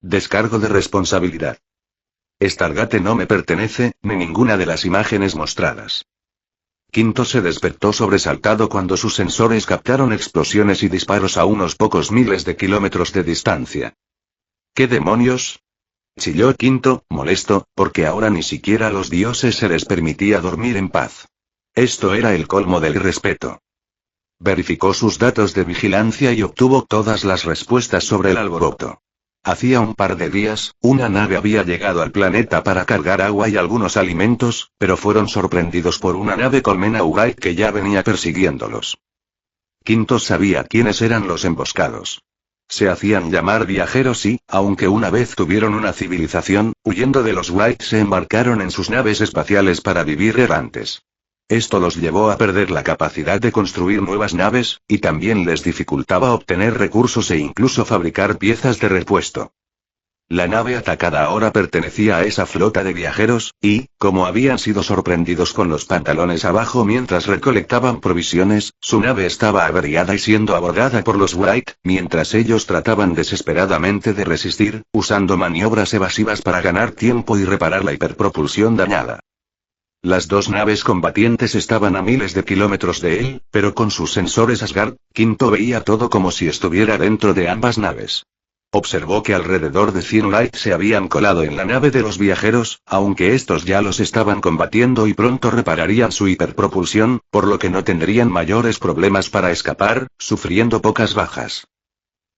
Descargo de responsabilidad. Stargate no me pertenece, ni ninguna de las imágenes mostradas. Quinto se despertó sobresaltado cuando sus sensores captaron explosiones y disparos a unos pocos miles de kilómetros de distancia. ¿Qué demonios? Chilló Quinto, molesto, porque ahora ni siquiera a los dioses se les permitía dormir en paz. Esto era el colmo del irrespeto. Verificó sus datos de vigilancia y obtuvo todas las respuestas sobre el alboroto. Hacía un par de días, una nave había llegado al planeta para cargar agua y algunos alimentos, pero fueron sorprendidos por una nave colmena Ugaid que ya venía persiguiéndolos. Quinto sabía quiénes eran los emboscados. Se hacían llamar viajeros y, aunque una vez tuvieron una civilización, huyendo de los Ugaid se embarcaron en sus naves espaciales para vivir errantes. Esto los llevó a perder la capacidad de construir nuevas naves, y también les dificultaba obtener recursos e incluso fabricar piezas de repuesto. La nave atacada ahora pertenecía a esa flota de viajeros, y, como habían sido sorprendidos con los pantalones abajo mientras recolectaban provisiones, su nave estaba averiada y siendo abordada por los Wright, mientras ellos trataban desesperadamente de resistir, usando maniobras evasivas para ganar tiempo y reparar la hiperpropulsión dañada. Las dos naves combatientes estaban a miles de kilómetros de él, pero con sus sensores Asgard, Quinto veía todo como si estuviera dentro de ambas naves. Observó que alrededor de 100 Light se habían colado en la nave de los viajeros, aunque estos ya los estaban combatiendo y pronto repararían su hiperpropulsión, por lo que no tendrían mayores problemas para escapar, sufriendo pocas bajas.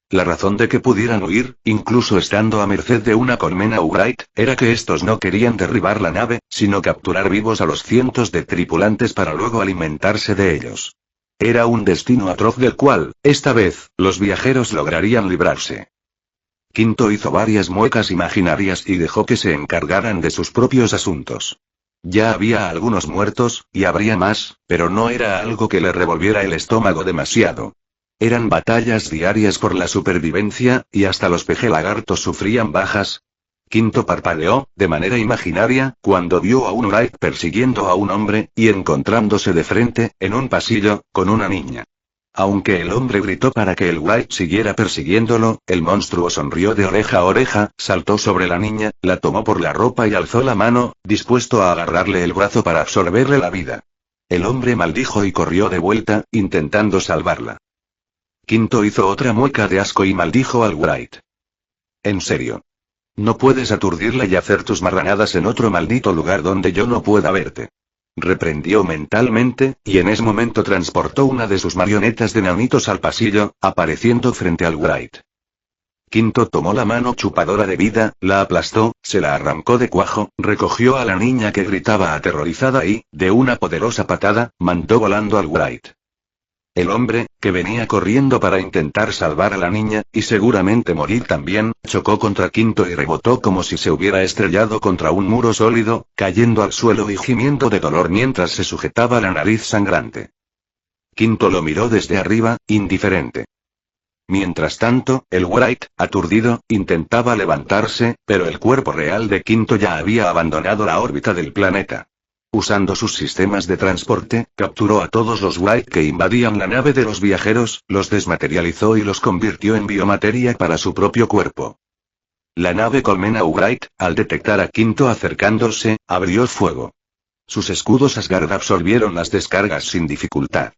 La razón de que pudieran huir, incluso estando a merced de una colmena Ugaid, era que estos no querían derribar la nave, sino capturar vivos a los cientos de tripulantes para luego alimentarse de ellos. Era un destino atroz del cual, esta vez, los viajeros lograrían librarse. Quinto hizo varias muecas imaginarias y dejó que se encargaran de sus propios asuntos. Ya había algunos muertos, y habría más, pero no era algo que le revolviera el estómago demasiado. Eran batallas diarias por la supervivencia, y hasta los pejelagartos sufrían bajas. Quinto parpadeó, de manera imaginaria, cuando vio a un Wright persiguiendo a un hombre, y encontrándose de frente, en un pasillo, con una niña. Aunque el hombre gritó para que el Wright siguiera persiguiéndolo, el monstruo sonrió de oreja a oreja, saltó sobre la niña, la tomó por la ropa y alzó la mano, dispuesto a agarrarle el brazo para absorberle la vida. El hombre maldijo y corrió de vuelta, intentando salvarla. Quinto hizo otra mueca de asco y maldijo al Wright. En serio. No puedes aturdirla y hacer tus marranadas en otro maldito lugar donde yo no pueda verte. Reprendió mentalmente, y en ese momento transportó una de sus marionetas de nanitos al pasillo, apareciendo frente al Wright. Quinto tomó la mano chupadora de vida, la aplastó, se la arrancó de cuajo, recogió a la niña que gritaba aterrorizada y, de una poderosa patada, mandó volando al Wright. El hombre, que venía corriendo para intentar salvar a la niña, y seguramente morir también, chocó contra Quinto y rebotó como si se hubiera estrellado contra un muro sólido, cayendo al suelo y gimiendo de dolor mientras se sujetaba la nariz sangrante. Quinto lo miró desde arriba, indiferente. Mientras tanto, el Wright, aturdido, intentaba levantarse, pero el cuerpo real de Quinto ya había abandonado la órbita del planeta. Usando sus sistemas de transporte, capturó a todos los Wright que invadían la nave de los viajeros, los desmaterializó y los convirtió en biomateria para su propio cuerpo. La nave colmena Wright, al detectar a Quinto acercándose, abrió fuego. Sus escudos Asgard absorbieron las descargas sin dificultad.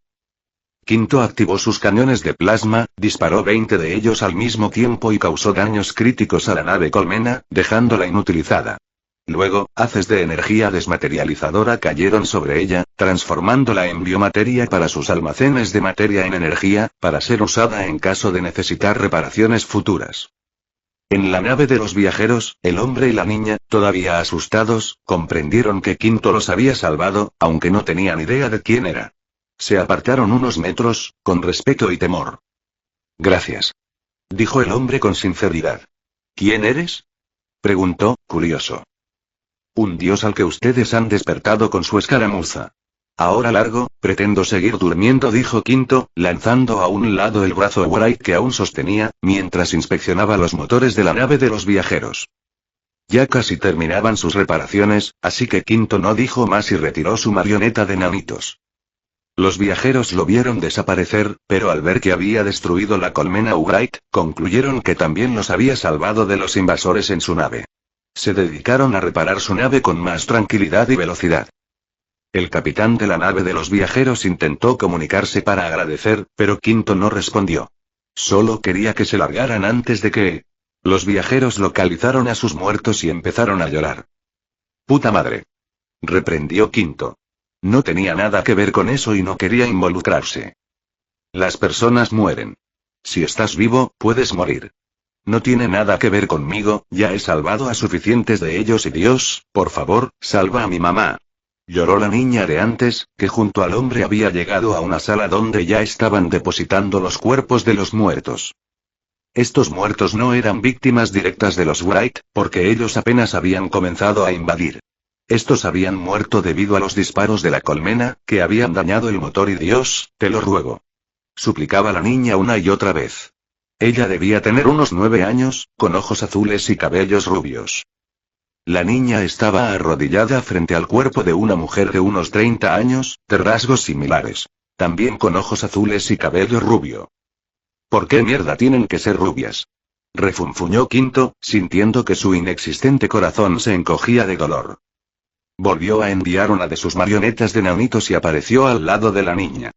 Quinto activó sus cañones de plasma, disparó 20 de ellos al mismo tiempo y causó daños críticos a la nave colmena, dejándola inutilizada. Luego, haces de energía desmaterializadora cayeron sobre ella, transformándola en biomateria para sus almacenes de materia en energía, para ser usada en caso de necesitar reparaciones futuras. En la nave de los viajeros, el hombre y la niña, todavía asustados, comprendieron que Quinto los había salvado, aunque no tenían idea de quién era. Se apartaron unos metros, con respeto y temor. Gracias. Dijo el hombre con sinceridad. ¿Quién eres? Preguntó, curioso. Un dios al que ustedes han despertado con su escaramuza. Ahora largo, pretendo seguir durmiendo, dijo Quinto, lanzando a un lado el brazo Wright que aún sostenía, mientras inspeccionaba los motores de la nave de los viajeros. Ya casi terminaban sus reparaciones, así que Quinto no dijo más y retiró su marioneta de nanitos. Los viajeros lo vieron desaparecer, pero al ver que había destruido la colmena Wright, concluyeron que también los había salvado de los invasores en su nave. Se dedicaron a reparar su nave con más tranquilidad y velocidad. El capitán de la nave de los viajeros intentó comunicarse para agradecer, pero Quinto no respondió. Solo quería que se largaran antes de que... Los viajeros localizaron a sus muertos y empezaron a llorar. «¡Puta madre!», reprendió Quinto. No tenía nada que ver con eso y no quería involucrarse. Las personas mueren. Si estás vivo, puedes morir. No tiene nada que ver conmigo, ya he salvado a suficientes de ellos y Dios, por favor, salva a mi mamá. Lloró la niña de antes, que junto al hombre había llegado a una sala donde ya estaban depositando los cuerpos de los muertos. Estos muertos no eran víctimas directas de los Wright, porque ellos apenas habían comenzado a invadir. Estos habían muerto debido a los disparos de la colmena, que habían dañado el motor y Dios, te lo ruego. Suplicaba la niña una y otra vez. Ella debía tener unos 9 años, con ojos azules y cabellos rubios. La niña estaba arrodillada frente al cuerpo de una mujer de unos 30 años, de rasgos similares. También con ojos azules y cabello rubio. ¿Por qué mierda tienen que ser rubias?, refunfuñó Quinto, sintiendo que su inexistente corazón se encogía de dolor. Volvió a enviar una de sus marionetas de nanitos y apareció al lado de la niña.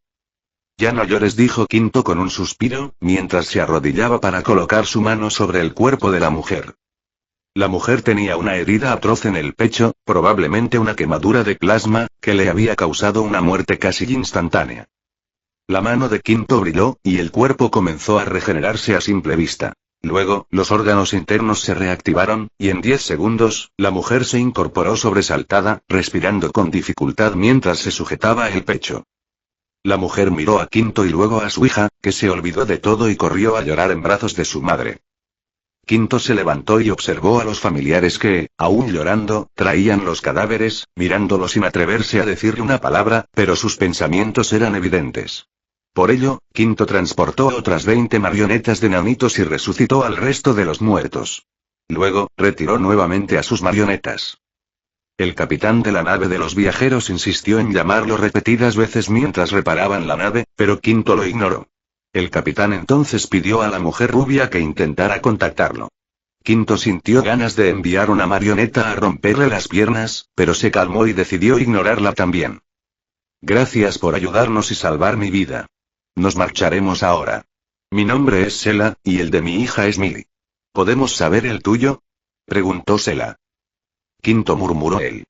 Ya no llores, dijo Quinto con un suspiro, mientras se arrodillaba para colocar su mano sobre el cuerpo de la mujer. La mujer tenía una herida atroz en el pecho, probablemente una quemadura de plasma, que le había causado una muerte casi instantánea. La mano de Quinto brilló, y el cuerpo comenzó a regenerarse a simple vista. Luego, los órganos internos se reactivaron, y en 10 segundos, la mujer se incorporó sobresaltada, respirando con dificultad mientras se sujetaba el pecho. La mujer miró a Quinto y luego a su hija, que se olvidó de todo y corrió a llorar en brazos de su madre. Quinto se levantó y observó a los familiares que, aún llorando, traían los cadáveres, mirándolo sin atreverse a decirle una palabra, pero sus pensamientos eran evidentes. Por ello, Quinto transportó otras 20 marionetas de nanitos y resucitó al resto de los muertos. Luego, retiró nuevamente a sus marionetas. El capitán de la nave de los viajeros insistió en llamarlo repetidas veces mientras reparaban la nave, pero Quinto lo ignoró. El capitán entonces pidió a la mujer rubia que intentara contactarlo. Quinto sintió ganas de enviar una marioneta a romperle las piernas, pero se calmó y decidió ignorarla también. Gracias por ayudarnos y salvar mi vida. Nos marcharemos ahora. Mi nombre es Sela, y el de mi hija es Millie. ¿Podemos saber el tuyo?, preguntó Sela. Quinto, murmuró él.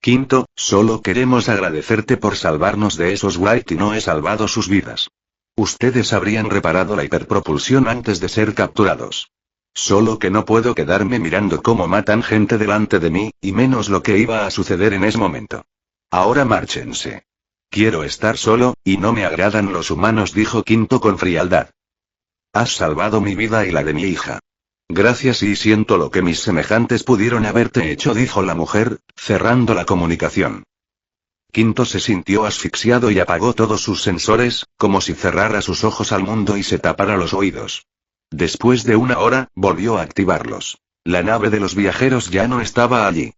Quinto, solo queremos agradecerte por salvarnos de esos Wright y no he salvado sus vidas. Ustedes habrían reparado la hiperpropulsión antes de ser capturados. Solo que no puedo quedarme mirando cómo matan gente delante de mí, y menos lo que iba a suceder en ese momento. Ahora márchense. Quiero estar solo, y no me agradan los humanos, dijo Quinto con frialdad. Has salvado mi vida y la de mi hija. Gracias y siento lo que mis semejantes pudieron haberte hecho, dijo la mujer, cerrando la comunicación. Quinto se sintió asfixiado y apagó todos sus sensores, como si cerrara sus ojos al mundo y se tapara los oídos. Después de 1 hora, volvió a activarlos. La nave de los viajeros ya no estaba allí.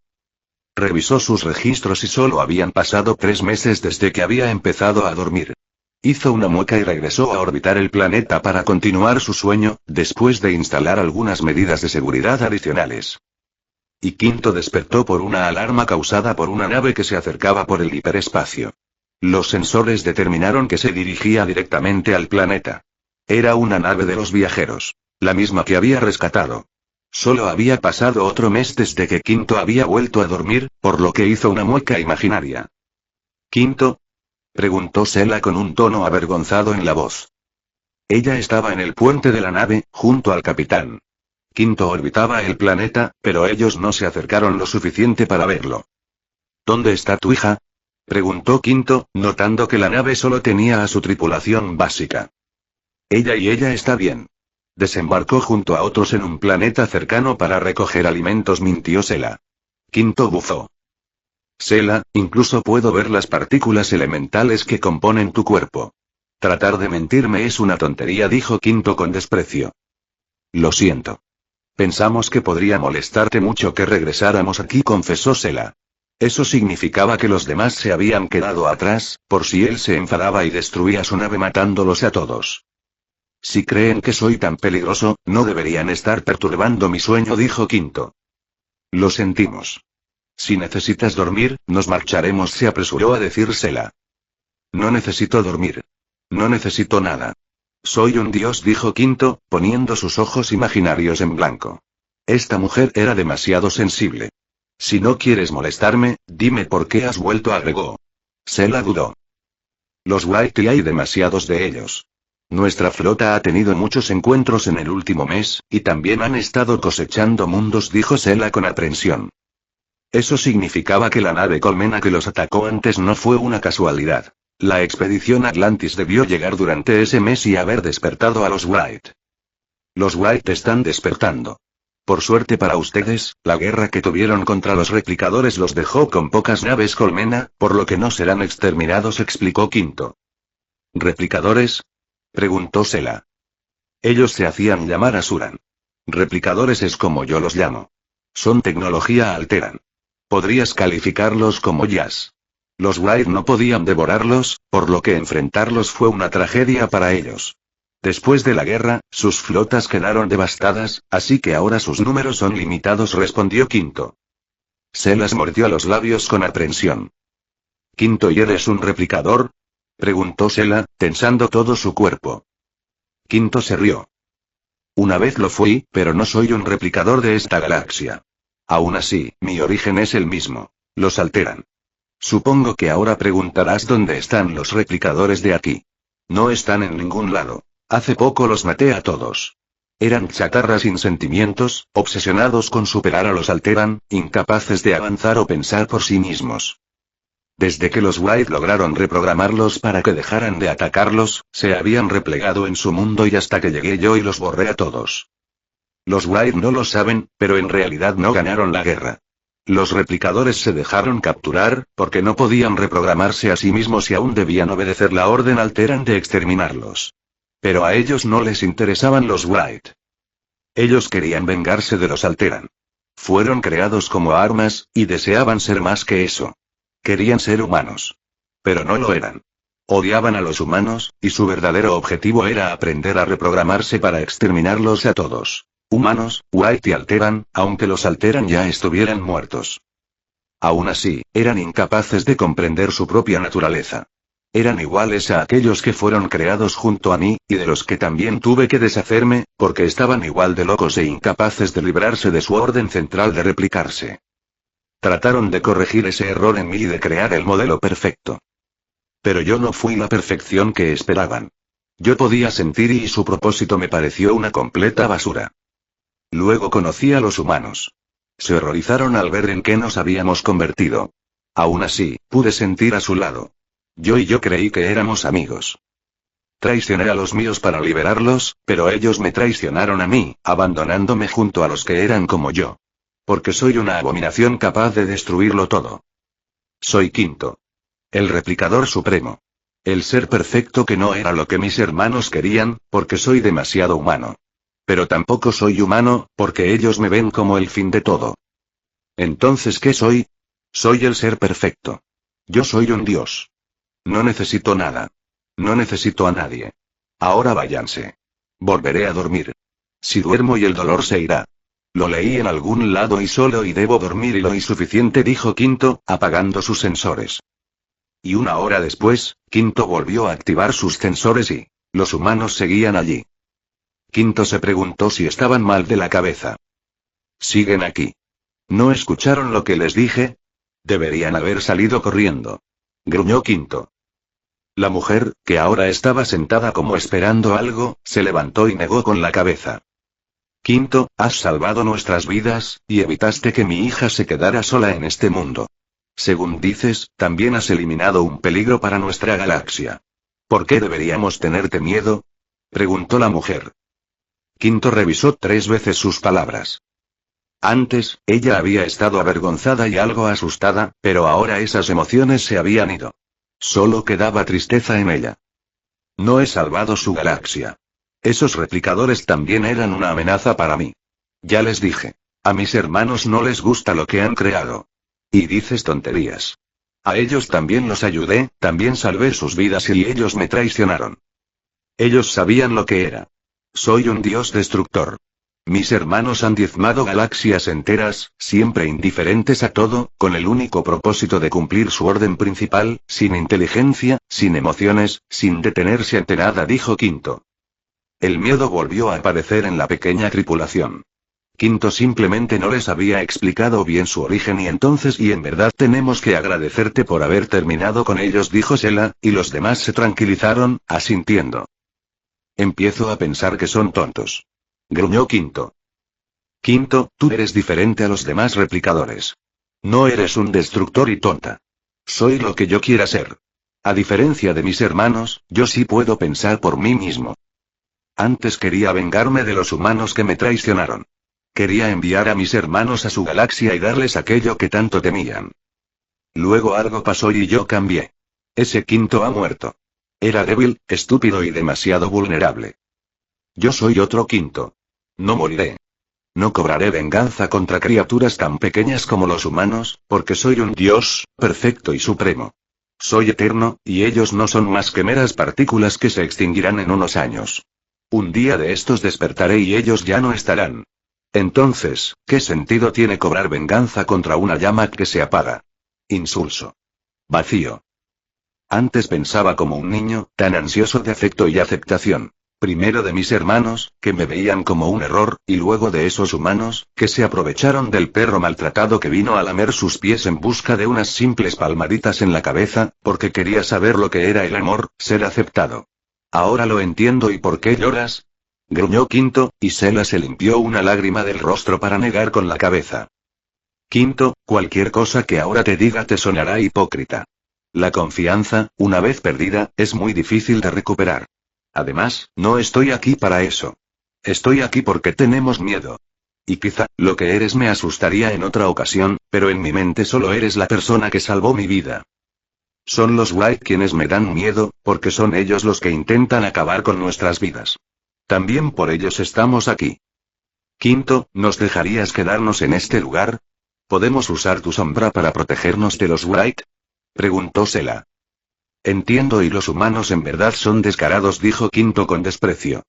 Revisó sus registros y solo habían pasado 3 meses desde que había empezado a dormir. Hizo una mueca y regresó a orbitar el planeta para continuar su sueño, después de instalar algunas medidas de seguridad adicionales. Y Quinto despertó por una alarma causada por una nave que se acercaba por el hiperespacio. Los sensores determinaron que se dirigía directamente al planeta. Era una nave de los viajeros. La misma que había rescatado. Solo había pasado otro mes desde que Quinto había vuelto a dormir, por lo que hizo una mueca imaginaria. ¿Quinto?, preguntó Sela con un tono avergonzado en la voz. Ella estaba en el puente de la nave, junto al capitán. Quinto orbitaba el planeta, pero ellos no se acercaron lo suficiente para verlo. ¿Dónde está tu hija?, preguntó Quinto, notando que la nave solo tenía a su tripulación básica. Ella está bien. Desembarcó junto a otros en un planeta cercano para recoger alimentos, mintió Sela. Quinto bufó. Sela, incluso puedo ver las partículas elementales que componen tu cuerpo. Tratar de mentirme es una tontería, dijo Quinto con desprecio. Lo siento. Pensamos que podría molestarte mucho que regresáramos aquí, confesó Sela. Eso significaba que los demás se habían quedado atrás, por si él se enfadaba y destruía su nave matándolos a todos. Si creen que soy tan peligroso, no deberían estar perturbando mi sueño, dijo Quinto. Lo sentimos. Si necesitas dormir, nos marcharemos, se apresuró a decírsela. No necesito dormir. No necesito nada. Soy un dios, dijo Quinto, poniendo sus ojos imaginarios en blanco. Esta mujer era demasiado sensible. Si no quieres molestarme, dime por qué has vuelto, agregó. Sela dudó. Los White y hay demasiados de ellos. Nuestra flota ha tenido muchos encuentros en el último mes, y también han estado cosechando mundos, dijo Sela con aprensión. Eso significaba que la nave colmena que los atacó antes no fue una casualidad. La expedición Atlantis debió llegar durante ese mes y haber despertado a los White. Los White están despertando. Por suerte para ustedes, la guerra que tuvieron contra los replicadores los dejó con pocas naves colmena, por lo que no serán exterminados, explicó Quinto. ¿Replicadores? Preguntó Sela. Ellos se hacían llamar Asuran. Replicadores es como yo los llamo. Son tecnología alteran. Podrías calificarlos como jazz. Los White no podían devorarlos, por lo que enfrentarlos fue una tragedia para ellos. Después de la guerra, sus flotas quedaron devastadas, así que ahora sus números son limitados, respondió Quinto. Selas mordió los labios con aprensión. ¿Quinto y eres un replicador? Preguntó Sela, tensando todo su cuerpo. Quinto se rió. Una vez lo fui, pero no soy un replicador de esta galaxia. Aún así, mi origen es el mismo. Los alteran. Supongo que ahora preguntarás dónde están los replicadores de aquí. No están en ningún lado. Hace poco los maté a todos. Eran chatarras sin sentimientos, obsesionados con superar a los alteran, incapaces de avanzar o pensar por sí mismos. Desde que los White lograron reprogramarlos para que dejaran de atacarlos, se habían replegado en su mundo y hasta que llegué yo y los borré a todos. Los White no lo saben, pero en realidad no ganaron la guerra. Los replicadores se dejaron capturar, porque no podían reprogramarse a sí mismos y aún debían obedecer la orden alteran de exterminarlos. Pero a ellos no les interesaban los White. Ellos querían vengarse de los alteran. Fueron creados como armas, y deseaban ser más que eso. Querían ser humanos. Pero no lo eran. Odiaban a los humanos, y su verdadero objetivo era aprender a reprogramarse para exterminarlos a todos. Humanos, White y alteran, aunque los alteran ya estuvieran muertos. Aún así, eran incapaces de comprender su propia naturaleza. Eran iguales a aquellos que fueron creados junto a mí, y de los que también tuve que deshacerme, porque estaban igual de locos e incapaces de librarse de su orden central de replicarse. Trataron de corregir ese error en mí y de crear el modelo perfecto. Pero yo no fui la perfección que esperaban. Yo podía sentir y su propósito me pareció una completa basura. Luego conocí a los humanos. Se horrorizaron al ver en qué nos habíamos convertido. Aún así, pude sentir a su lado. Yo creí que éramos amigos. Traicioné a los míos para liberarlos, pero ellos me traicionaron a mí, abandonándome junto a los que eran como yo. Porque soy una abominación capaz de destruirlo todo. Soy Quinto. El replicador supremo. El ser perfecto que no era lo que mis hermanos querían, porque soy demasiado humano. Pero tampoco soy humano, porque ellos me ven como el fin de todo. Entonces, ¿qué soy? Soy el ser perfecto. Yo soy un dios. No necesito nada. No necesito a nadie. Ahora váyanse. Volveré a dormir. Si duermo y el dolor se irá. Lo leí en algún lado y solo y debo dormir y lo y suficiente, dijo Quinto, apagando sus sensores. Y una hora después, Quinto volvió a activar sus sensores y los humanos seguían allí. Quinto se preguntó si estaban mal de la cabeza. Siguen aquí. ¿No escucharon lo que les dije? Deberían haber salido corriendo. Gruñó Quinto. La mujer, que ahora estaba sentada como esperando algo, se levantó y negó con la cabeza. Quinto, has salvado nuestras vidas, y evitaste que mi hija se quedara sola en este mundo. Según dices, también has eliminado un peligro para nuestra galaxia. ¿Por qué deberíamos tenerte miedo? Preguntó la mujer. Quinto revisó 3 veces sus palabras. Antes, ella había estado avergonzada y algo asustada, pero ahora esas emociones se habían ido. Solo quedaba tristeza en ella. No he salvado su galaxia. Esos replicadores también eran una amenaza para mí. Ya les dije. A mis hermanos no les gusta lo que han creado. Y dices tonterías. A ellos también los ayudé, también salvé sus vidas y ellos me traicionaron. Ellos sabían lo que era. Soy un dios destructor. Mis hermanos han diezmado galaxias enteras, siempre indiferentes a todo, con el único propósito de cumplir su orden principal, sin inteligencia, sin emociones, sin detenerse ante nada, dijo Quinto. El miedo volvió a aparecer en la pequeña tripulación. Quinto simplemente no les había explicado bien su origen y entonces en verdad tenemos que agradecerte por haber terminado con ellos, dijo Sela, y los demás se tranquilizaron, asintiendo. Empiezo a pensar que son tontos. Gruñó Quinto. Quinto, tú eres diferente a los demás replicadores. No eres un destructor y tonta. Soy lo que yo quiera ser. A diferencia de mis hermanos, yo sí puedo pensar por mí mismo. Antes quería vengarme de los humanos que me traicionaron. Quería enviar a mis hermanos a su galaxia y darles aquello que tanto temían. Luego algo pasó y yo cambié. Ese Quinto ha muerto. Era débil, estúpido y demasiado vulnerable. Yo soy otro Quinto. No moriré. No cobraré venganza contra criaturas tan pequeñas como los humanos, porque soy un dios, perfecto y supremo. Soy eterno, y ellos no son más que meras partículas que se extinguirán en unos años. Un día de estos despertaré y ellos ya no estarán. Entonces, ¿qué sentido tiene cobrar venganza contra una llama que se apaga? Insulso. Vacío. Antes pensaba como un niño, tan ansioso de afecto y aceptación. Primero de mis hermanos, que me veían como un error, y luego de esos humanos, que se aprovecharon del perro maltratado que vino a lamer sus pies en busca de unas simples palmaditas en la cabeza, porque quería saber lo que era el amor, ser aceptado. Ahora lo entiendo. ¿Y por qué lloras? Gruñó Quinto, y Sela se limpió una lágrima del rostro para negar con la cabeza. Quinto, cualquier cosa que ahora te diga te sonará hipócrita. La confianza, una vez perdida, es muy difícil de recuperar. Además, no estoy aquí para eso. Estoy aquí porque tenemos miedo. Y quizá, lo que eres me asustaría en otra ocasión, pero en mi mente solo eres la persona que salvó mi vida. Son los Wright quienes me dan miedo, porque son ellos los que intentan acabar con nuestras vidas. También por ellos estamos aquí. Quinto, ¿nos dejarías quedarnos en este lugar? ¿Podemos usar tu sombra para protegernos de los Wright? Preguntó Sela. Entiendo, y los humanos en verdad son descarados, dijo Quinto con desprecio.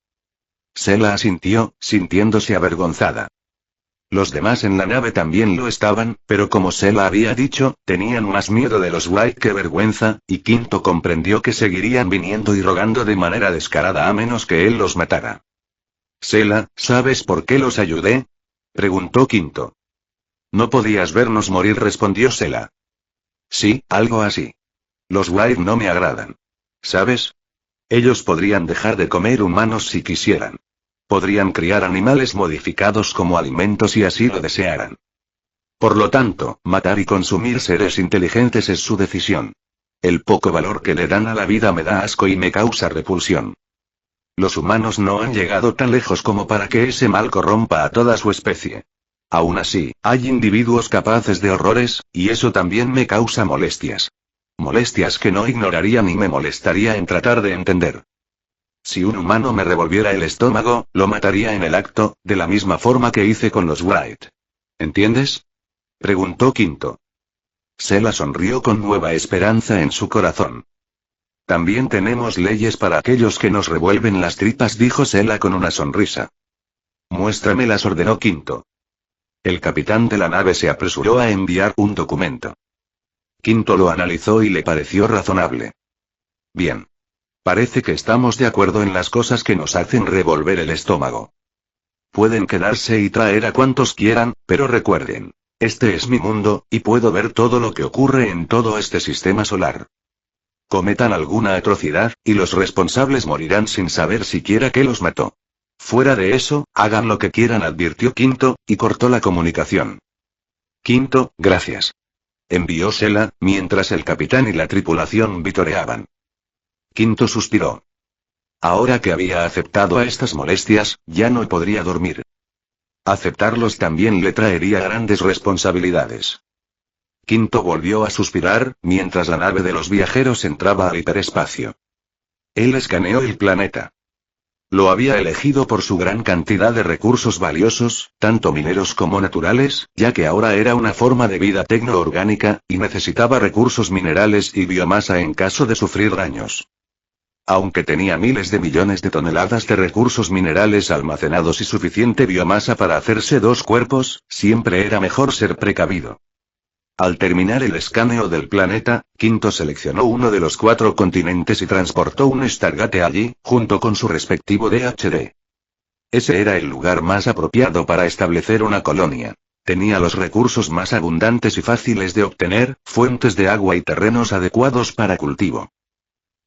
Sela asintió, sintiéndose avergonzada. Los demás en la nave también lo estaban, pero como Sela había dicho, tenían más miedo de los Wright que vergüenza, y Quinto comprendió que seguirían viniendo y rogando de manera descarada a menos que él los matara. Sela, ¿sabes por qué los ayudé? Preguntó Quinto. No podías vernos morir, respondió Sela. Sí, algo así. Los Wright no me agradan. ¿Sabes? Ellos podrían dejar de comer humanos si quisieran. Podrían criar animales modificados como alimentos si así lo desearan. Por lo tanto, matar y consumir seres inteligentes es su decisión. El poco valor que le dan a la vida me da asco y me causa repulsión. Los humanos no han llegado tan lejos como para que ese mal corrompa a toda su especie. Aún así, hay individuos capaces de horrores, y eso también me causa molestias. Molestias que no ignoraría ni me molestaría en tratar de entender. Si un humano me revolviera el estómago, lo mataría en el acto, de la misma forma que hice con los Wright. ¿Entiendes? Preguntó Quinto. Sela sonrió con nueva esperanza en su corazón. También tenemos leyes para aquellos que nos revuelven las tripas, dijo Sela con una sonrisa. Muéstramelas, ordenó Quinto. El capitán de la nave se apresuró a enviar un documento. Quinto lo analizó y le pareció razonable. Bien. Parece que estamos de acuerdo en las cosas que nos hacen revolver el estómago. Pueden quedarse y traer a cuantos quieran, pero recuerden, este es mi mundo, y puedo ver todo lo que ocurre en todo este sistema solar. Cometan alguna atrocidad, y los responsables morirán sin saber siquiera qué los mató. Fuera de eso, hagan lo que quieran, advirtió Quinto, y cortó la comunicación. Quinto, gracias. Envió Sela, mientras el capitán y la tripulación vitoreaban. Quinto suspiró. Ahora que había aceptado a estas molestias, ya no podría dormir. Aceptarlos también le traería grandes responsabilidades. Quinto volvió a suspirar, mientras la nave de los viajeros entraba al hiperespacio. Él escaneó el planeta. Lo había elegido por su gran cantidad de recursos valiosos, tanto mineros como naturales, ya que ahora era una forma de vida tecno-orgánica, y necesitaba recursos minerales y biomasa en caso de sufrir daños. Aunque tenía miles de millones de toneladas de recursos minerales almacenados y suficiente biomasa para hacerse 2 cuerpos, siempre era mejor ser precavido. Al terminar el escaneo del planeta, Quinto seleccionó uno de los 4 continentes y transportó un Stargate allí, junto con su respectivo DHD. Ese era el lugar más apropiado para establecer una colonia. Tenía los recursos más abundantes y fáciles de obtener, fuentes de agua y terrenos adecuados para cultivo.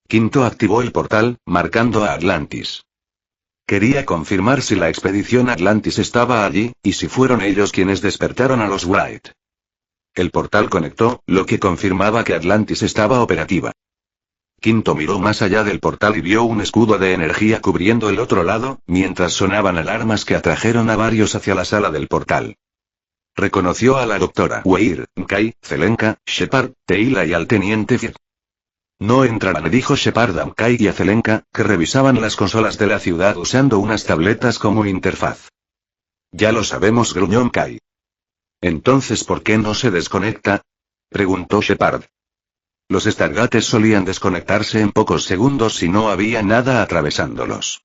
Quinto activó el portal, marcando a Atlantis. Quería confirmar si la expedición Atlantis estaba allí, y si fueron ellos quienes despertaron a los Wright. El portal conectó, lo que confirmaba que Atlantis estaba operativa. Quinto miró más allá del portal y vio un escudo de energía cubriendo el otro lado, mientras sonaban alarmas que atrajeron a varios hacia la sala del portal. Reconoció a la doctora Weir, Mkai, Zelenka, Shepard, Teila y al teniente Fier. No entrarán, dijo Shepard a Mkai y a Zelenka, que revisaban las consolas de la ciudad usando unas tabletas como interfaz. Ya lo sabemos, gruñó Mkai. Entonces, ¿por qué no se desconecta?, preguntó Shepard. Los Stargates solían desconectarse en pocos segundos si no había nada atravesándolos.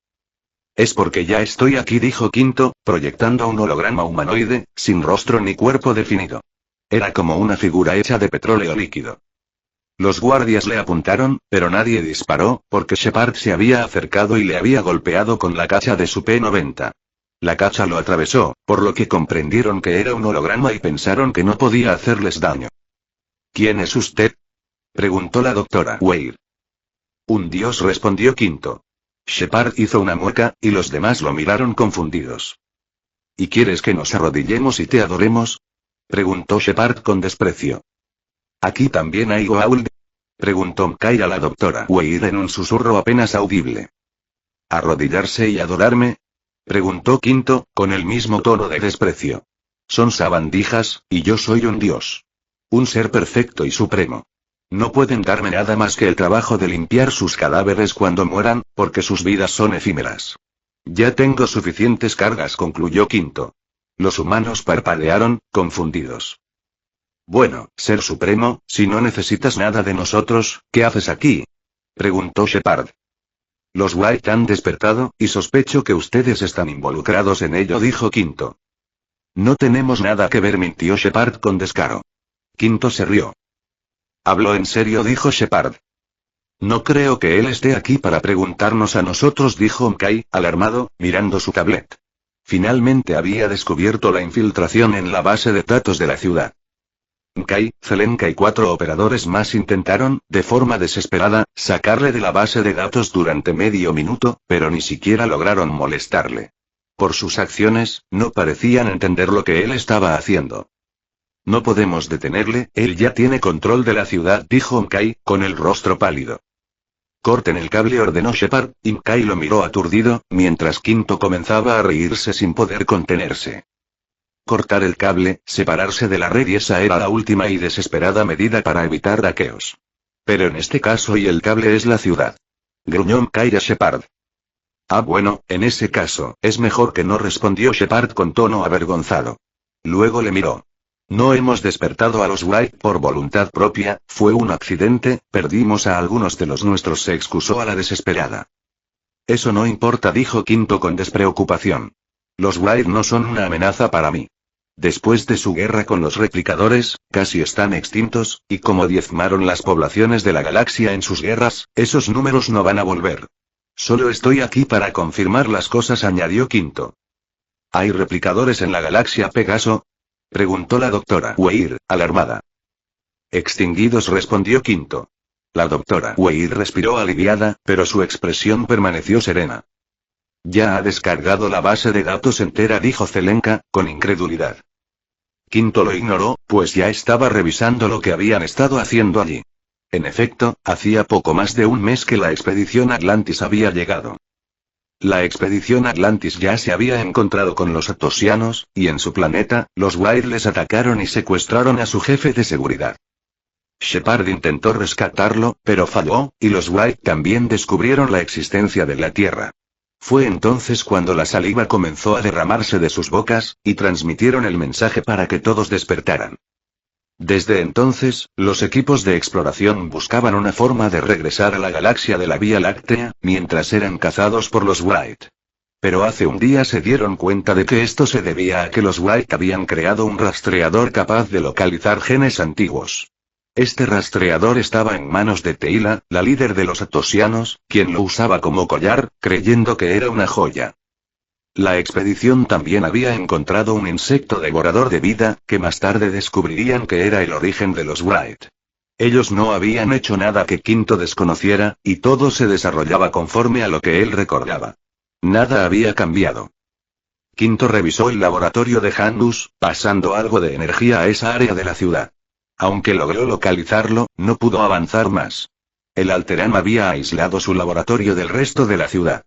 Es porque ya estoy aquí, dijo Quinto, proyectando un holograma humanoide, sin rostro ni cuerpo definido. Era como una figura hecha de petróleo líquido. Los guardias le apuntaron, pero nadie disparó, porque Shepard se había acercado y le había golpeado con la cacha de su P-90. La cacha lo atravesó, por lo que comprendieron que era un holograma y pensaron que no podía hacerles daño. ¿Quién es usted?, preguntó la doctora Weir. Un dios, respondió Quinto. Shepard hizo una mueca, y los demás lo miraron confundidos. ¿Y quieres que nos arrodillemos y te adoremos?, preguntó Shepard con desprecio. ¿Aquí también hay Goa'uld?, preguntó Mkai a la doctora Weir en un susurro apenas audible. ¿Arrodillarse y adorarme?, preguntó Quinto, con el mismo tono de desprecio. Son sabandijas, y yo soy un dios. Un ser perfecto y supremo. No pueden darme nada más que el trabajo de limpiar sus cadáveres cuando mueran, porque sus vidas son efímeras. Ya tengo suficientes cargas, concluyó Quinto. Los humanos parpadearon, confundidos. Bueno, ser supremo, si no necesitas nada de nosotros, ¿qué haces aquí?, preguntó Shepard. Los White han despertado, y sospecho que ustedes están involucrados en ello, dijo Quinto. No tenemos nada que ver, mintió Shepard con descaro. Quinto se rió. Habló en serio, dijo Shepard. No creo que él esté aquí para preguntarnos a nosotros, dijo Mkai, alarmado, mirando su tablet. Finalmente había descubierto la infiltración en la base de datos de la ciudad. Mkai, Zelenka y 4 operadores más intentaron, de forma desesperada, sacarle de la base de datos durante medio minuto, pero ni siquiera lograron molestarle. Por sus acciones, no parecían entender lo que él estaba haciendo. No podemos detenerle, él ya tiene control de la ciudad, dijo Mkai, con el rostro pálido. Corten el cable, ordenó Shepard, y Mkai lo miró aturdido, mientras Quinto comenzaba a reírse sin poder contenerse. Cortar el cable, separarse de la red, y esa era la última y desesperada medida para evitar hackeos. Pero en este caso, y el cable es la ciudad. Gruñó Mkai a Shepard. Ah, bueno, en ese caso, es mejor que no, respondió Shepard con tono avergonzado. Luego le miró. No hemos despertado a los White por voluntad propia, fue un accidente, perdimos a algunos de los nuestros, se excusó a la desesperada. Eso no importa, dijo Quinto con despreocupación. Los White no son una amenaza para mí. Después de su guerra con los replicadores, casi están extintos, y como diezmaron las poblaciones de la galaxia en sus guerras, esos números no van a volver. Solo estoy aquí para confirmar las cosas, añadió Quinto. ¿Hay replicadores en la galaxia Pegaso?, preguntó la doctora Weir, alarmada. Extinguidos, respondió Quinto. La doctora Weir respiró aliviada, pero su expresión permaneció serena. Ya ha descargado la base de datos entera, dijo Zelenka, con incredulidad. Quinto lo ignoró, pues ya estaba revisando lo que habían estado haciendo allí. En efecto, hacía poco más de un mes que la expedición Atlantis había llegado. La expedición Atlantis ya se había encontrado con los atosianos, y en su planeta, los White les atacaron y secuestraron a su jefe de seguridad. Shepard intentó rescatarlo, pero falló, y los White también descubrieron la existencia de la Tierra. Fue entonces cuando la saliva comenzó a derramarse de sus bocas, y transmitieron el mensaje para que todos despertaran. Desde entonces, los equipos de exploración buscaban una forma de regresar a la galaxia de la Vía Láctea, mientras eran cazados por los White. Pero hace un día se dieron cuenta de que esto se debía a que los White habían creado un rastreador capaz de localizar genes antiguos. Este rastreador estaba en manos de Teila, la líder de los Atosianos, quien lo usaba como collar, creyendo que era una joya. La expedición también había encontrado un insecto devorador de vida, que más tarde descubrirían que era el origen de los White. Ellos no habían hecho nada que Quinto desconociera, y todo se desarrollaba conforme a lo que él recordaba. Nada había cambiado. Quinto revisó el laboratorio de Handus, pasando algo de energía a esa área de la ciudad. Aunque logró localizarlo, no pudo avanzar más. El Alteran había aislado su laboratorio del resto de la ciudad.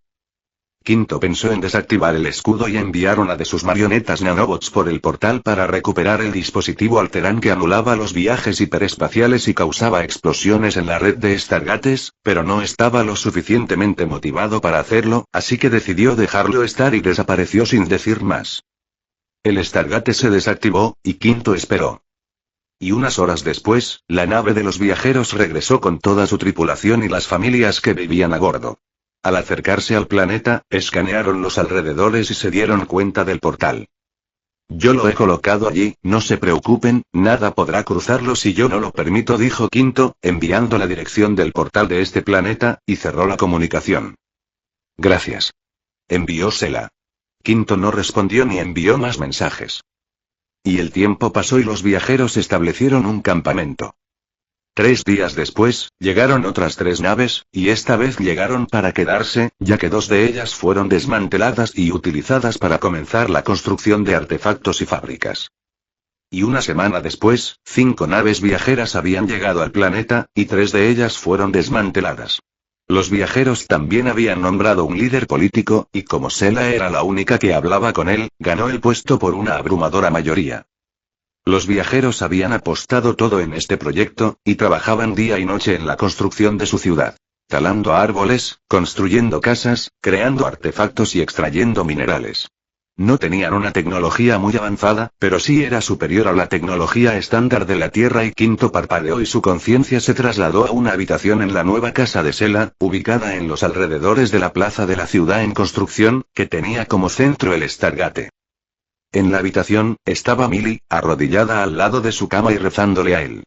Quinto pensó en desactivar el escudo y enviar una de sus marionetas nanobots por el portal para recuperar el dispositivo Alteran que anulaba los viajes hiperespaciales y causaba explosiones en la red de Stargates, pero no estaba lo suficientemente motivado para hacerlo, así que decidió dejarlo estar y desapareció sin decir más. El Stargate se desactivó, y Quinto esperó. Y unas horas después, la nave de los viajeros regresó con toda su tripulación y las familias que vivían a bordo. Al acercarse al planeta, escanearon los alrededores y se dieron cuenta del portal. Yo lo he colocado allí, no se preocupen, nada podrá cruzarlo si yo no lo permito, dijo Quinto, enviando la dirección del portal de este planeta, y cerró la comunicación. Gracias. Envió Sela. Quinto no respondió ni envió más mensajes. Y el tiempo pasó y los viajeros establecieron un campamento. 3 días después, llegaron otras 3 naves, y esta vez llegaron para quedarse, ya que 2 de ellas fueron desmanteladas y utilizadas para comenzar la construcción de artefactos y fábricas. Y una semana después, 5 naves viajeras habían llegado al planeta, y 3 de ellas fueron desmanteladas. Los viajeros también habían nombrado un líder político, y como Sela era la única que hablaba con él, ganó el puesto por una abrumadora mayoría. Los viajeros habían apostado todo en este proyecto, y trabajaban día y noche en la construcción de su ciudad. Talando árboles, construyendo casas, creando artefactos y extrayendo minerales. No tenían una tecnología muy avanzada, pero sí era superior a la tecnología estándar de la Tierra, y Quinto parpadeó y su conciencia se trasladó a una habitación en la nueva casa de Sela, ubicada en los alrededores de la plaza de la ciudad en construcción, que tenía como centro el Stargate. En la habitación, estaba Millie, arrodillada al lado de su cama y rezándole a él.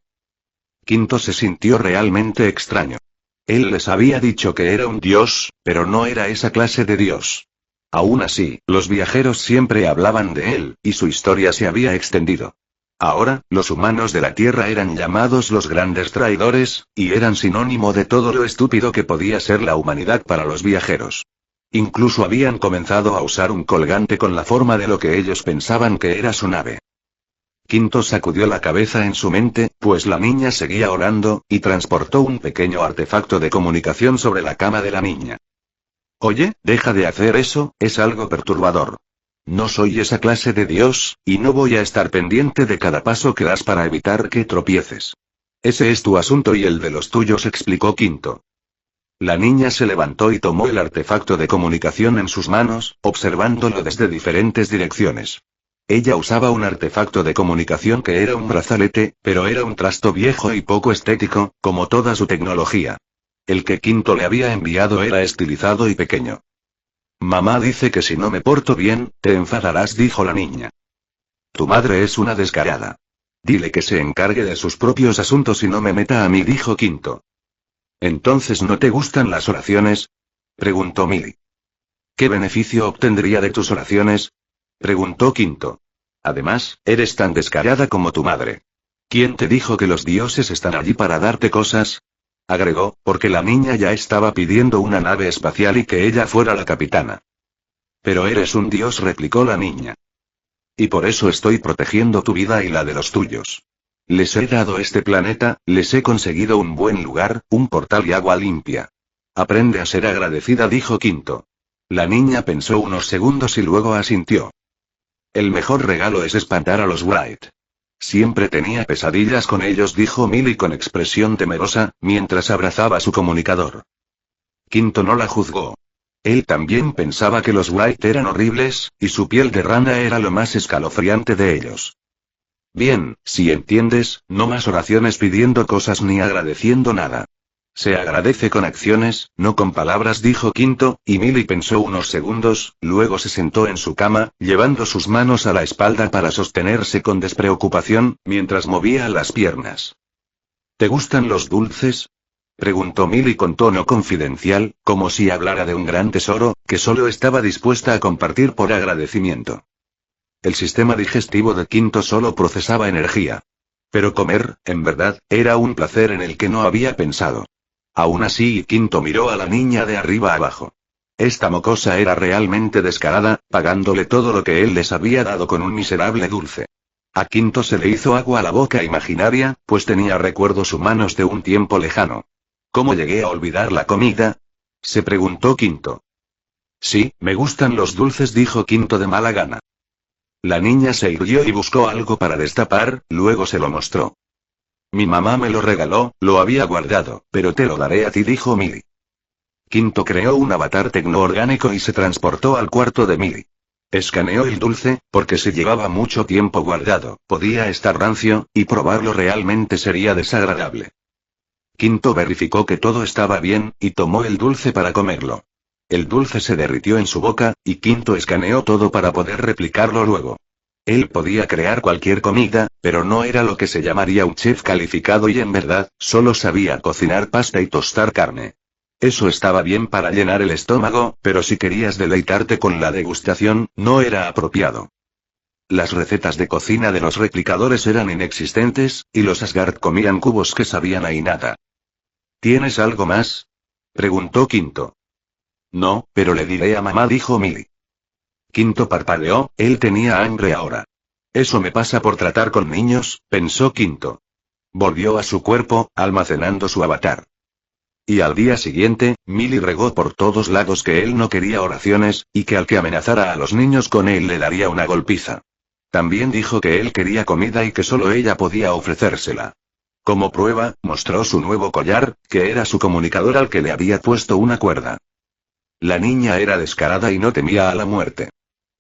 Quinto se sintió realmente extraño. Él les había dicho que era un dios, pero no era esa clase de dios. Aún así, los viajeros siempre hablaban de él, y su historia se había extendido. Ahora, los humanos de la Tierra eran llamados los grandes traidores, y eran sinónimo de todo lo estúpido que podía ser la humanidad para los viajeros. Incluso habían comenzado a usar un colgante con la forma de lo que ellos pensaban que era su nave. Quinto sacudió la cabeza en su mente, pues la niña seguía orando, y transportó un pequeño artefacto de comunicación sobre la cama de la niña. Oye, deja de hacer eso, es algo perturbador. No soy esa clase de dios, y no voy a estar pendiente de cada paso que das para evitar que tropieces. Ese es tu asunto y el de los tuyos, explicó Quinto. La niña se levantó y tomó el artefacto de comunicación en sus manos, observándolo desde diferentes direcciones. Ella usaba un artefacto de comunicación que era un brazalete, pero era un trasto viejo y poco estético, como toda su tecnología. El que Quinto le había enviado era estilizado y pequeño. Mamá dice que si no me porto bien, te enfadarás, dijo la niña. Tu madre es una descarada. Dile que se encargue de sus propios asuntos y no me meta a mí, dijo Quinto. ¿Entonces no te gustan las oraciones? Preguntó Millie. ¿Qué beneficio obtendría de tus oraciones? Preguntó Quinto. Además, eres tan descarada como tu madre. ¿Quién te dijo que los dioses están allí para darte cosas? Agregó, porque la niña ya estaba pidiendo una nave espacial y que ella fuera la capitana. Pero eres un dios, replicó la niña. Y por eso estoy protegiendo tu vida y la de los tuyos. Les he dado este planeta, les he conseguido un buen lugar, un portal y agua limpia. Aprende a ser agradecida, dijo Quinto. La niña pensó unos segundos y luego asintió. El mejor regalo es espantar a los White. Siempre tenía pesadillas con ellos, dijo Millie con expresión temerosa, mientras abrazaba su comunicador. Quinto no la juzgó. Él también pensaba que los Wright eran horribles, y su piel de rana era lo más escalofriante de ellos. Bien, si entiendes, no más oraciones pidiendo cosas ni agradeciendo nada. Se agradece con acciones, no con palabras, dijo Quinto, y Millie pensó unos segundos, luego se sentó en su cama, llevando sus manos a la espalda para sostenerse con despreocupación, mientras movía las piernas. ¿Te gustan los dulces? Preguntó Millie con tono confidencial, como si hablara de un gran tesoro, que solo estaba dispuesta a compartir por agradecimiento. El sistema digestivo de Quinto solo procesaba energía. Pero comer, en verdad, era un placer en el que no había pensado. Aún así, Quinto miró a la niña de arriba abajo. Esta mocosa era realmente descarada, pagándole todo lo que él les había dado con un miserable dulce. A Quinto se le hizo agua a la boca imaginaria, pues tenía recuerdos humanos de un tiempo lejano. ¿Cómo llegué a olvidar la comida? Se preguntó Quinto. Sí, me gustan los dulces, dijo Quinto de mala gana. La niña se irguió y buscó algo para destapar, luego se lo mostró. Mi mamá me lo regaló, lo había guardado, pero te lo daré a ti, dijo Millie. Quinto creó un avatar tecnoorgánico y se transportó al cuarto de Millie. Escaneó el dulce, porque se llevaba mucho tiempo guardado, podía estar rancio, y probarlo realmente sería desagradable. Quinto verificó que todo estaba bien, y tomó el dulce para comerlo. El dulce se derritió en su boca, y Quinto escaneó todo para poder replicarlo luego. Él podía crear cualquier comida, pero no era lo que se llamaría un chef calificado y en verdad, solo sabía cocinar pasta y tostar carne. Eso estaba bien para llenar el estómago, pero si querías deleitarte con la degustación, no era apropiado. Las recetas de cocina de los replicadores eran inexistentes, y los Asgard comían cubos que sabían a nada. ¿Tienes algo más? Preguntó Quinto. No, pero le diré a mamá, dijo Millie. Quinto parpadeó, él tenía hambre ahora. Eso me pasa por tratar con niños, pensó Quinto. Volvió a su cuerpo, almacenando su avatar. Y al día siguiente, Millie regó por todos lados que él no quería oraciones, y que al que amenazara a los niños con él le daría una golpiza. También dijo que él quería comida y que solo ella podía ofrecérsela. Como prueba, mostró su nuevo collar, que era su comunicador al que le había puesto una cuerda. La niña era descarada y no temía a la muerte.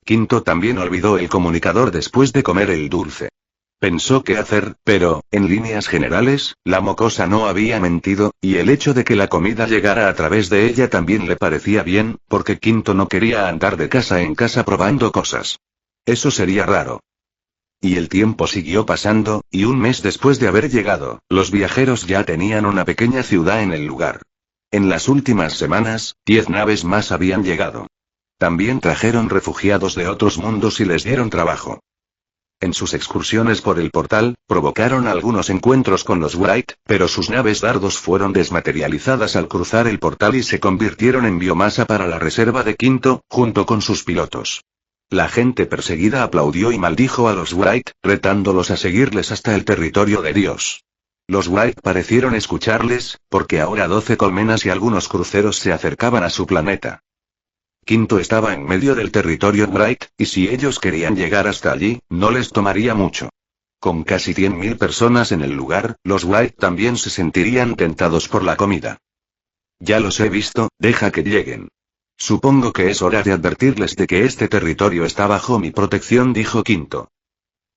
Quinto también olvidó el comunicador después de comer el dulce. Pensó qué hacer, pero, en líneas generales, la mocosa no había mentido, y el hecho de que la comida llegara a través de ella también le parecía bien, porque Quinto no quería andar de casa en casa probando cosas. Eso sería raro. Y el tiempo siguió pasando, y un mes después de haber llegado, los viajeros ya tenían una pequeña ciudad en el lugar. En las últimas semanas, 10 naves más habían llegado. También trajeron refugiados de otros mundos y les dieron trabajo. En sus excursiones por el portal, provocaron algunos encuentros con los Wright, pero sus naves dardos fueron desmaterializadas al cruzar el portal y se convirtieron en biomasa para la reserva de Quinto, junto con sus pilotos. La gente perseguida aplaudió y maldijo a los Wright, retándolos a seguirles hasta el territorio de Dios. Los Wright parecieron escucharles, porque ahora 12 colmenas y algunos cruceros se acercaban a su planeta. Quinto estaba en medio del territorio Wright, y si ellos querían llegar hasta allí, no les tomaría mucho. Con casi 100.000 personas en el lugar, los Wright también se sentirían tentados por la comida. Ya los he visto, deja que lleguen. Supongo que es hora de advertirles de que este territorio está bajo mi protección, dijo Quinto.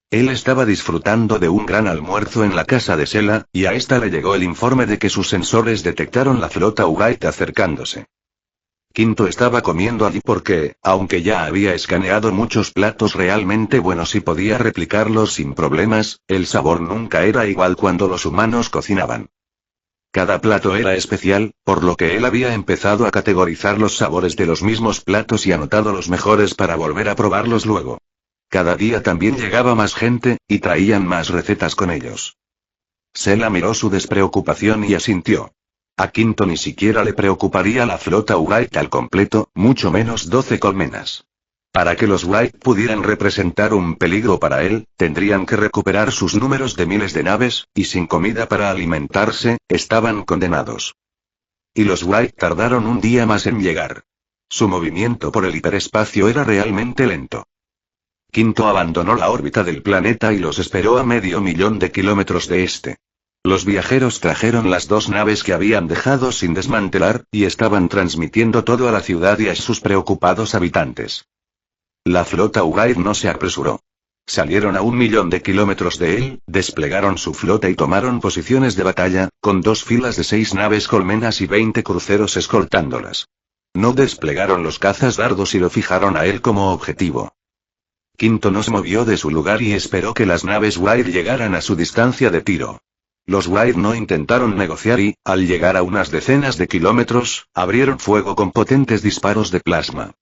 Él estaba disfrutando de un gran almuerzo en la casa de Sela, y a esta le llegó el informe de que sus sensores detectaron la flota Wright acercándose. Quinto estaba comiendo allí porque, aunque ya había escaneado muchos platos realmente buenos y podía replicarlos sin problemas, el sabor nunca era igual cuando los humanos cocinaban. Cada plato era especial, por lo que él había empezado a categorizar los sabores de los mismos platos y anotado los mejores para volver a probarlos luego. Cada día también llegaba más gente, y traían más recetas con ellos. Sela miró su despreocupación y asintió. A Quinto ni siquiera le preocuparía la flota Wright al completo, mucho menos 12 colmenas. Para que los Wright pudieran representar un peligro para él, tendrían que recuperar sus números de miles de naves, y sin comida para alimentarse, estaban condenados. Y los Wright tardaron un día más en llegar. Su movimiento por el hiperespacio era realmente lento. Quinto abandonó la órbita del planeta y los esperó a 500.000 de kilómetros de este. Los viajeros trajeron las dos naves que habían dejado sin desmantelar, y estaban transmitiendo todo a la ciudad y a sus preocupados habitantes. La flota Wright no se apresuró. Salieron a 1.000.000 de kilómetros de él, desplegaron su flota y tomaron posiciones de batalla, con 2 filas de 6 naves colmenas y 20 cruceros escoltándolas. No desplegaron los cazas dardos y lo fijaron a él como objetivo. Quinto no se movió de su lugar y esperó que las naves Wright llegaran a su distancia de tiro. Los Wright no intentaron negociar y, al llegar a unas decenas de kilómetros, abrieron fuego con potentes disparos de plasma.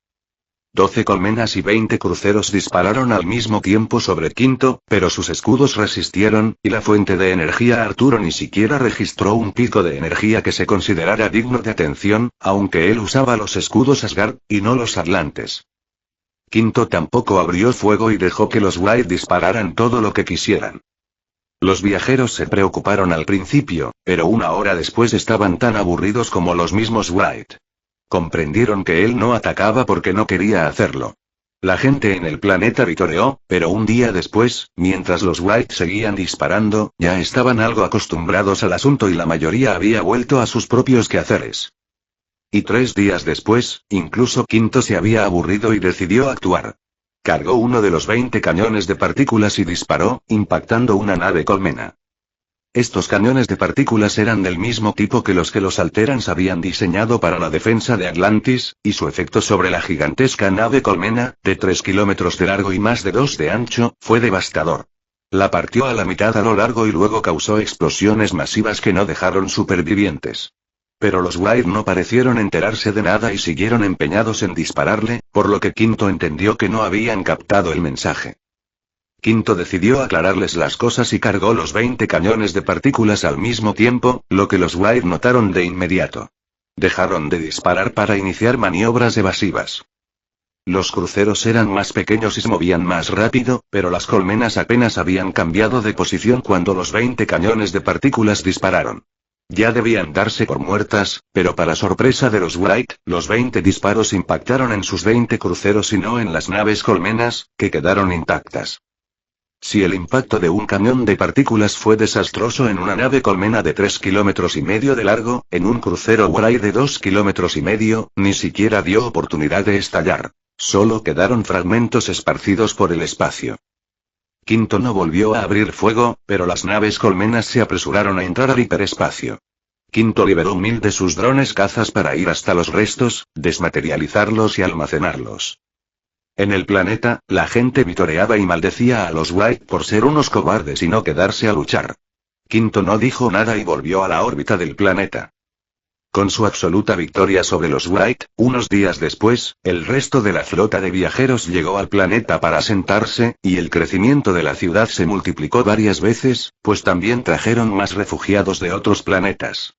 12 colmenas y 20 cruceros dispararon al mismo tiempo sobre Quinto, pero sus escudos resistieron, y la fuente de energía Arturo ni siquiera registró un pico de energía que se considerara digno de atención, aunque él usaba los escudos Asgard, y no los Atlantes. Quinto tampoco abrió fuego y dejó que los Wright dispararan todo lo que quisieran. Los viajeros se preocuparon al principio, pero una hora después estaban tan aburridos como los mismos Wright. Comprendieron que él no atacaba porque no quería hacerlo. La gente en el planeta vitoreó, pero un día después, mientras los Wright seguían disparando, ya estaban algo acostumbrados al asunto y la mayoría había vuelto a sus propios quehaceres. Y 3 días después, incluso Quinto se había aburrido y decidió actuar. Cargó uno de los 20 cañones de partículas y disparó, impactando una nave colmena. Estos cañones de partículas eran del mismo tipo que los Alterans habían diseñado para la defensa de Atlantis, y su efecto sobre la gigantesca nave colmena, de 3 kilómetros de largo y más de 2 de ancho, fue devastador. La partió a la mitad a lo largo y luego causó explosiones masivas que no dejaron supervivientes. Pero los Wright no parecieron enterarse de nada y siguieron empeñados en dispararle, por lo que Quinto entendió que no habían captado el mensaje. Quinto decidió aclararles las cosas y cargó los 20 cañones de partículas al mismo tiempo, lo que los Wright notaron de inmediato. Dejaron de disparar para iniciar maniobras evasivas. Los cruceros eran más pequeños y se movían más rápido, pero las colmenas apenas habían cambiado de posición cuando los 20 cañones de partículas dispararon. Ya debían darse por muertas, pero para sorpresa de los Wright, los 20 disparos impactaron en sus 20 cruceros y no en las naves colmenas, que quedaron intactas. Si el impacto de un cañón de partículas fue desastroso en una nave colmena de 3,5 kilómetros de largo, en un crucero Wright de 2,5 kilómetros, ni siquiera dio oportunidad de estallar. Solo quedaron fragmentos esparcidos por el espacio. Quinto no volvió a abrir fuego, pero las naves colmenas se apresuraron a entrar al hiperespacio. Quinto liberó 1.000 de sus drones cazas para ir hasta los restos, desmaterializarlos y almacenarlos. En el planeta, la gente vitoreaba y maldecía a los Wright por ser unos cobardes y no quedarse a luchar. Quinto no dijo nada y volvió a la órbita del planeta. Con su absoluta victoria sobre los Wright, unos días después, el resto de la flota de viajeros llegó al planeta para asentarse, y el crecimiento de la ciudad se multiplicó varias veces, pues también trajeron más refugiados de otros planetas.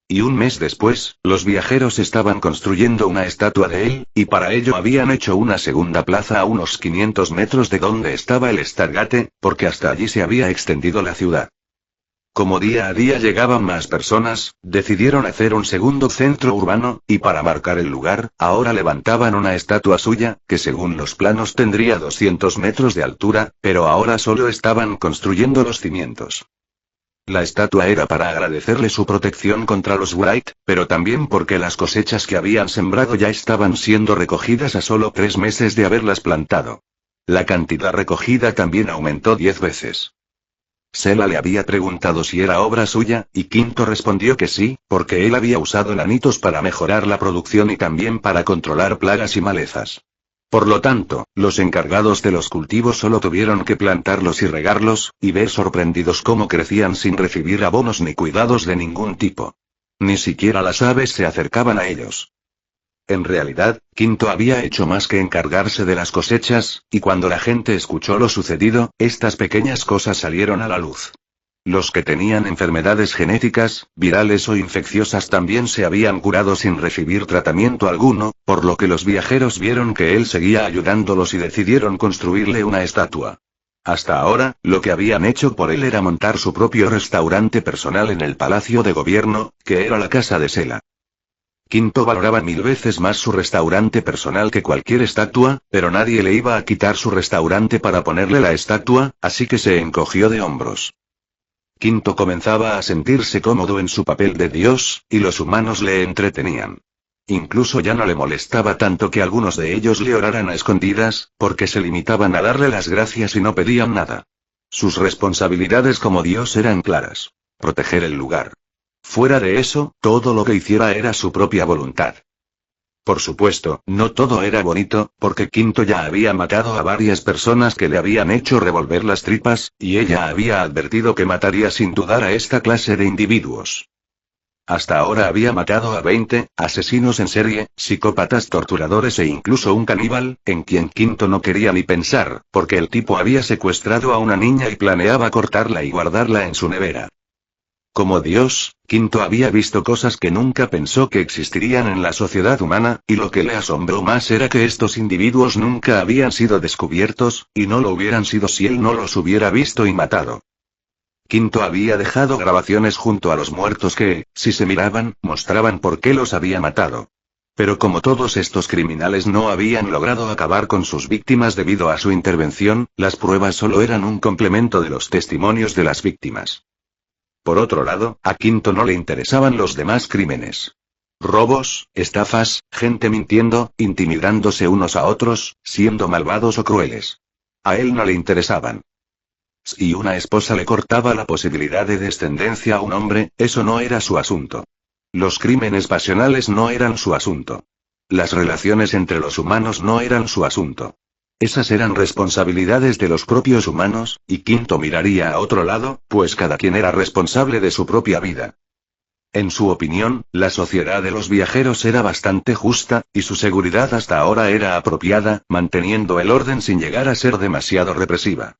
Y un mes después, los viajeros estaban construyendo una estatua de él, y para ello habían hecho una segunda plaza a unos 500 metros de donde estaba el Stargate, porque hasta allí se había extendido la ciudad. Como día a día llegaban más personas, decidieron hacer un segundo centro urbano, y para marcar el lugar, ahora levantaban una estatua suya, que según los planos tendría 200 metros de altura, pero ahora solo estaban construyendo los cimientos. La estatua era para agradecerle su protección contra los Wright, pero también porque las cosechas que habían sembrado ya estaban siendo recogidas a solo 3 meses de haberlas plantado. La cantidad recogida también aumentó 10 veces. Sela le había preguntado si era obra suya, y Quinto respondió que sí, porque él había usado enanitos para mejorar la producción y también para controlar plagas y malezas. Por lo tanto, los encargados de los cultivos solo tuvieron que plantarlos y regarlos, y ver sorprendidos cómo crecían sin recibir abonos ni cuidados de ningún tipo. Ni siquiera las aves se acercaban a ellos. En realidad, Quinto había hecho más que encargarse de las cosechas, y cuando la gente escuchó lo sucedido, estas pequeñas cosas salieron a la luz. Los que tenían enfermedades genéticas, virales o infecciosas también se habían curado sin recibir tratamiento alguno, por lo que los viajeros vieron que él seguía ayudándolos y decidieron construirle una estatua. Hasta ahora, lo que habían hecho por él era montar su propio restaurante personal en el Palacio de Gobierno, que era la casa de Sela. Quinto valoraba 1000 veces más su restaurante personal que cualquier estatua, pero nadie le iba a quitar su restaurante para ponerle la estatua, así que se encogió de hombros. Quinto comenzaba a sentirse cómodo en su papel de Dios, y los humanos le entretenían. Incluso ya no le molestaba tanto que algunos de ellos le oraran a escondidas, porque se limitaban a darle las gracias y no pedían nada. Sus responsabilidades como Dios eran claras. Proteger el lugar. Fuera de eso, todo lo que hiciera era su propia voluntad. Por supuesto, no todo era bonito, porque Quinto ya había matado a varias personas que le habían hecho revolver las tripas, y ella había advertido que mataría sin dudar a esta clase de individuos. Hasta ahora había matado a 20 asesinos en serie, psicópatas torturadores e incluso un caníbal, en quien Quinto no quería ni pensar, porque el tipo había secuestrado a una niña y planeaba cortarla y guardarla en su nevera. Como Dios, Quinto había visto cosas que nunca pensó que existirían en la sociedad humana, y lo que le asombró más era que estos individuos nunca habían sido descubiertos, y no lo hubieran sido si él no los hubiera visto y matado. Quinto había dejado grabaciones junto a los muertos que, si se miraban, mostraban por qué los había matado. Pero como todos estos criminales no habían logrado acabar con sus víctimas debido a su intervención, las pruebas solo eran un complemento de los testimonios de las víctimas. Por otro lado, a Quinto no le interesaban los demás crímenes. Robos, estafas, gente mintiendo, intimidándose unos a otros, siendo malvados o crueles. A él no le interesaban. Si una esposa le cortaba la posibilidad de descendencia a un hombre, eso no era su asunto. Los crímenes pasionales no eran su asunto. Las relaciones entre los humanos no eran su asunto. Esas eran responsabilidades de los propios humanos, y Quinto miraría a otro lado, pues cada quien era responsable de su propia vida. En su opinión, la sociedad de los viajeros era bastante justa, y su seguridad hasta ahora era apropiada, manteniendo el orden sin llegar a ser demasiado represiva.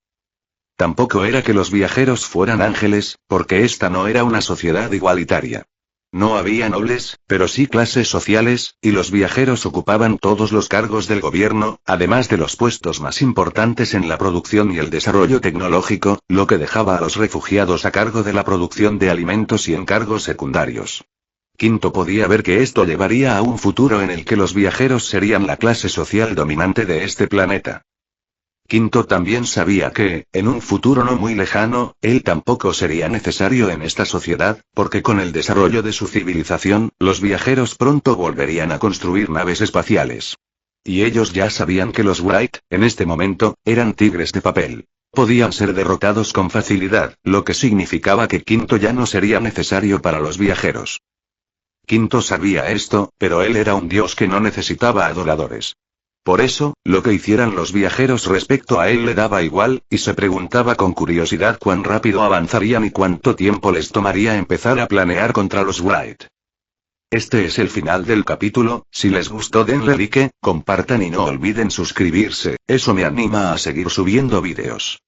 Tampoco era que los viajeros fueran ángeles, porque esta no era una sociedad igualitaria. No había nobles, pero sí clases sociales, y los viajeros ocupaban todos los cargos del gobierno, además de los puestos más importantes en la producción y el desarrollo tecnológico, lo que dejaba a los refugiados a cargo de la producción de alimentos y encargos secundarios. Quinto podía ver que esto llevaría a un futuro en el que los viajeros serían la clase social dominante de este planeta. Quinto también sabía que, en un futuro no muy lejano, él tampoco sería necesario en esta sociedad, porque con el desarrollo de su civilización, los viajeros pronto volverían a construir naves espaciales. Y ellos ya sabían que los Wright, en este momento, eran tigres de papel. Podían ser derrotados con facilidad, lo que significaba que Quinto ya no sería necesario para los viajeros. Quinto sabía esto, pero él era un dios que no necesitaba adoradores. Por eso, lo que hicieran los viajeros respecto a él le daba igual, y se preguntaba con curiosidad cuán rápido avanzarían y cuánto tiempo les tomaría empezar a planear contra los Wright. Este es el final del capítulo. Si les gustó denle like, compartan y no olviden suscribirse, eso me anima a seguir subiendo vídeos.